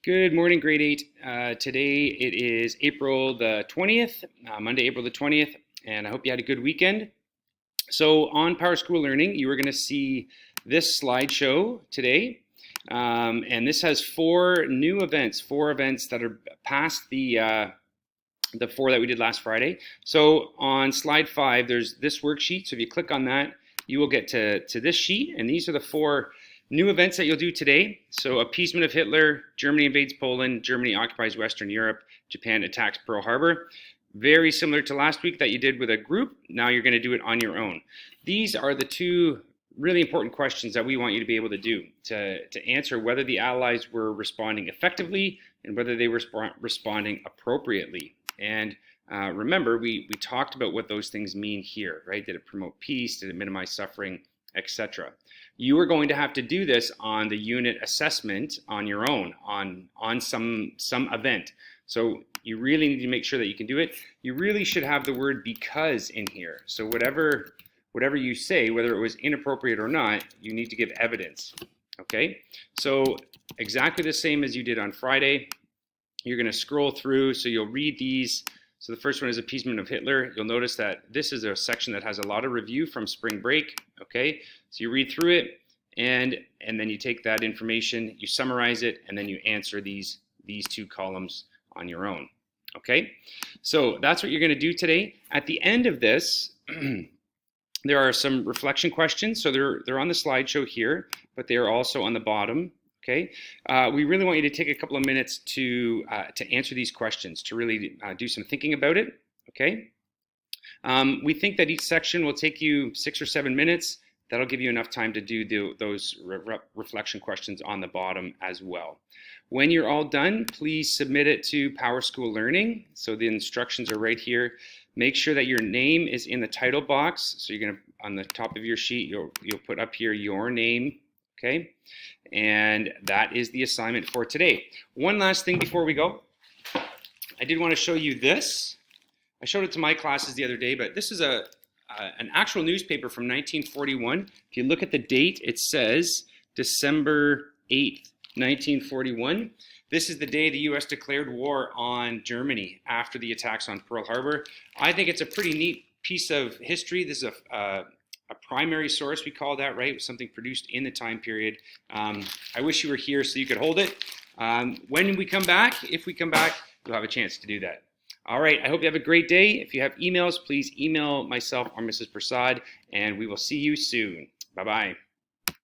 Good morning, grade 8. Today it is April the 20th, Monday, April the 20th, and I hope you had a good weekend. So on PowerSchool Learning, you are going to see this slideshow today, and this has four events that are past the four that we did last Friday. So on slide 5, there's this worksheet. So if you click on that, you will get to this sheet, and these are the four new events that you'll do today. So appeasement of Hitler, Germany invades Poland, Germany occupies Western Europe, Japan attacks Pearl Harbor. Very similar to last week that you did with a group. Now you're going to do it on your own. These are the two really important questions that we want you to be able to do to answer whether the Allies were responding effectively and whether they were responding appropriately. And remember, we talked about what those things mean here, right? Did it promote peace? Did it minimize suffering? Etc. You are going to have to do this on the unit assessment on your own, on some event. So you really need to make sure that you can do it. You really should have the word because in here. So whatever you say, whether it was inappropriate or not, you need to give evidence. Okay? So exactly the same as you did on Friday. You're going to scroll through, so you'll read these. So the first one is appeasement of Hitler. You'll notice that this is a section that has a lot of review from spring break. Okay, so you read through it, and then you take that information, you summarize it, and then you answer these two columns on your own. Okay, so that's what you're going to do today. At the end of this, there are some reflection questions. So they're on the slideshow here, but they are also on the bottom. Okay, we really want you to take a couple of minutes to answer these questions, to really do some thinking about it. Okay, we think that each section will take you 6 or 7 minutes. That'll give you enough time to do those reflection questions on the bottom as well. When you're all done, please submit it to PowerSchool Learning. So the instructions are right here. Make sure that your name is in the title box. So you're gonna, on the top of your sheet, you'll put up here your name. Okay, and that is the assignment for today. One last thing before we go. I did want to show you this. I showed it to my classes the other day, but this is an actual newspaper from 1941. If you look at the date, it says December 8th, 1941. This is the day the U.S. declared war on Germany after the attacks on Pearl Harbor. I think it's a pretty neat piece of history. This is a primary source, we call that, right? It was something produced in the time period. I wish you were here so you could hold it. When we come back, if we come back, you'll have a chance to do that. All right, I hope you have a great day. If you have emails, please email myself or Mrs. Prasad, and we will see you soon. Bye-bye.